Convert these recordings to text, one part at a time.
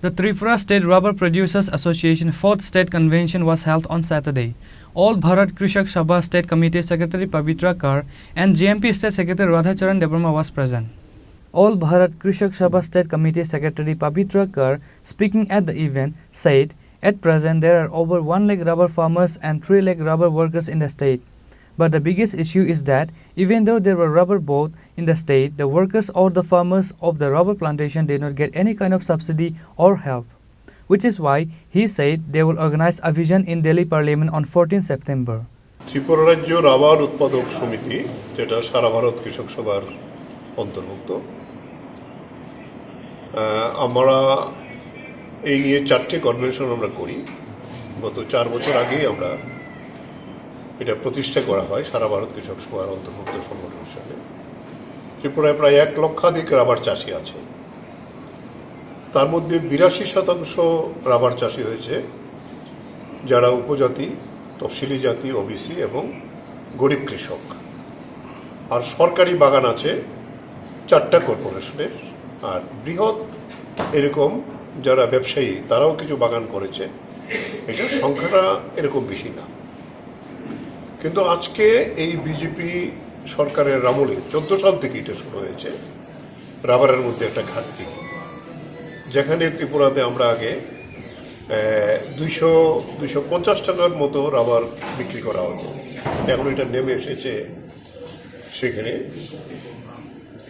The Tripura State Rubber Producers Association 4th State Convention was held on Saturday. All Bharat Krishak Sabha State Committee Secretary Pavitra Kar and GMP State Secretary Radhacharan Debarma was present. All Bharat Krishak Sabha State Committee Secretary Pavitra Kar, speaking at the event, said, "At present there are over 1 lakh rubber farmers and 3 lakh rubber workers in the state. But the biggest issue is that even though there were rubber both in the state, the workers or the farmers of the rubber plantation did not get any kind of subsidy or help. Which is why he said they will organize a vision in Delhi Parliament on 14 September. Tripura রাজ্য rubber উৎপাদক সমিতি, যেটা সারা ভারত কৃষক সভার অন্তর্ভুক্ত, আমরা এই নিয়ে 4টে কনভেনশন আমরা করি। গত 4 বছর আগেই আমরা এটা প্রতিষ্ঠা করা হয় সারা ভারত কৃষক সভার অন্তর্ভুক্ত সংগঠন হিসাবে। ত্রিপুরায় প্রায় 1 লক্ষাধিক রাবার চাষি আছে। তার মধ্যে 82% রাবার চাষি হয়েছে যারা উপজাতি, তফসিলি জাতি, ওবিসি এবং গরিব কৃষক। আর সরকারি বাগান আছে 4টা কর্পোরেশনের, আর বৃহৎ এরকম যারা ব্যবসায়ী তারাও কিছু বাগান করেছে। এটার সংখ্যাটা এরকম বেশি না। কিন্তু আজকে এই বিজেপি সরকারের আমলে 14 সাল থেকে এটা শুরু হয়েছে রাবারের মধ্যে একটা ঘাটতি, যেখানে ত্রিপুরাতে আমরা আগে 250 টাকার মতো রাবার বিক্রি করা হতো, এখন এটা নেমে এসেছে সেখানে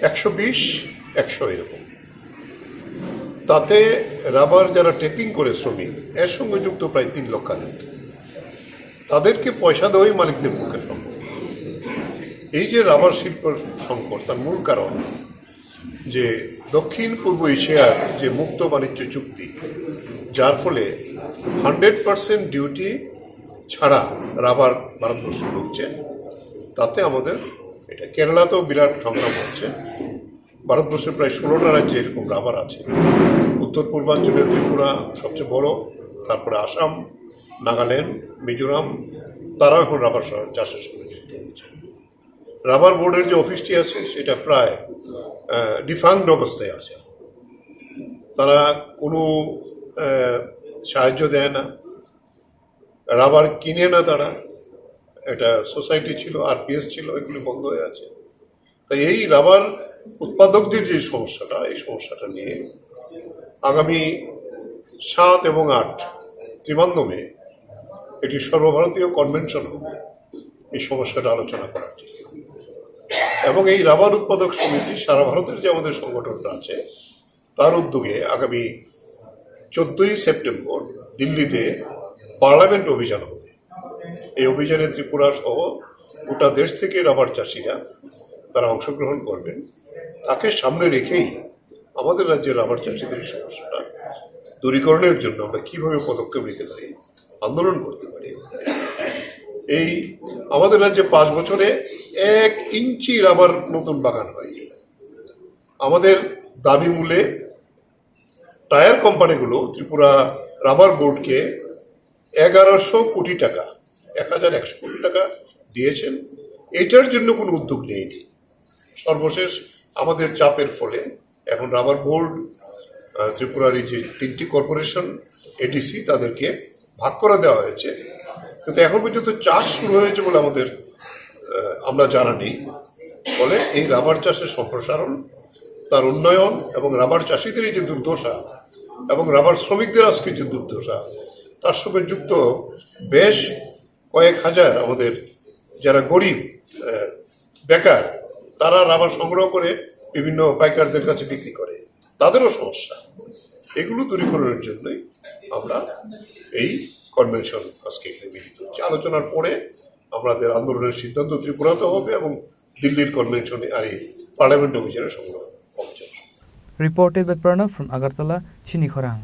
120-100 এরকম। তাতে রাবার যারা টেপিং করে শ্রমিক, এর সঙ্গে যুক্ত প্রায় 3 লক্ষাধিক, তাদেরকে পয়সা দেওয়াই মালিকদের পক্ষে সম্ভব। এই যে রাবার শিল্পের সংকট, তার মূল কারণ যে দক্ষিণ পূর্ব এশিয়ার যে মুক্ত বাণিজ্য চুক্তি, যার ফলে 100% ডিউটি ছাড়া রাবার ভারতবর্ষে ঢুকছে। তাতে আমাদের এটা কেরালাতেও বিরাট সংগ্রাম হচ্ছে। ভারতবর্ষের প্রায় 16টা রাজ্যে এরকম রাবার আছে। উত্তর পূর্বাঞ্চলে ত্রিপুরা সবচেয়ে বড়, তারপরে আসাম, নাগাল্যান্ড, মিজোরাম, তারাও এখন রাবার চাষের সঙ্গে যুক্ত হয়েছে। রাবার বোর্ডের যে অফিসটি আছে সেটা প্রায় ডিফাঙ্কড অবস্থায় আছে। তারা কোনো সাহায্য দেয় না, রাবার কিনে না তারা। একটা সোসাইটি ছিল, আরপিএস ছিল, এগুলি বন্ধ হয়ে আছে। তাই এই রাবার উৎপাদকদের যে সমস্যাটা, এই সমস্যাটা নিয়ে আগামী 7 এবং 8 ত্রিমান্যমে এটি সর্বভারতীয় কনভেনশন হবে এই সমস্যাটা আলোচনা করার জন্য। এবং এই রাবার উৎপাদক সমিতি সারা ভারতের যে আমাদের সংগঠনটা আছে তার উদ্যোগে আগামী 14 সেপ্টেম্বর দিল্লিতে পার্লামেন্ট অভিযান হবে। এই অভিযানে ত্রিপুরা সহ গোটা দেশ থেকে রাবার চাষিরা তারা অংশগ্রহণ করবেন। তাকে সামনে রেখেই আমাদের রাজ্যের রাবার চাষিদের এই সমস্যাটা দূরীকরণের জন্য আমরা কীভাবে পদক্ষেপ নিতে পারি, আন্দোলন করতে পারি। এই আমাদের রাজ্যে 5 বছরে 1 ইঞ্চি রাবার নতুন বাগান হয়নি। আমাদের দাবি মূলে টায়ার কোম্পানিগুলো ত্রিপুরা রাবার বোর্ডকে 1100 কোটি টাকা, 1100 কোটি টাকা দিয়েছেন। এটার জন্য কোনো উদ্যোগ নেয়নি। সর্বশেষ আমাদের চাপের ফলে এখন রাবার বোর্ড ত্রিপুরার এই যে 3টি কর্পোরেশন, এডিসি, তাদেরকে ভাগ করে দেওয়া হয়েছে। কিন্তু এখন পর্যন্ত চাষ শুরু হয়েছে বলে আমরা জানা নেই। ফলে এই রাবার চাষের সম্প্রসারণ, তার উন্নয়ন এবং রাবার চাষিদের এই যে দুর্দশা এবং রাবার শ্রমিকদের আজকে যে দুর্দশা, তার সঙ্গে যুক্ত বেশ কয়েক হাজার আমাদের যারা গরিব বেকার, তারা রাবার সংগ্রহ করে বিভিন্ন পাইকারদের কাছে বিক্রি করে, তাদেরও সমস্যা। এগুলো দূরীকরণের জন্যই আমরা এই কনভেনশন আজকে এখানে মিলিত হচ্ছে। আলোচনার পরে আমাদের আন্দোলনের সিদ্ধান্ত ত্রিপুরাতে হবে এবং দিল্লির কনভেনশনে আর এই পার্লামেন্ট অভিযানে সংগ্রহ অভিযান। Reported by Pranav from Agartala, Chini, Khorang.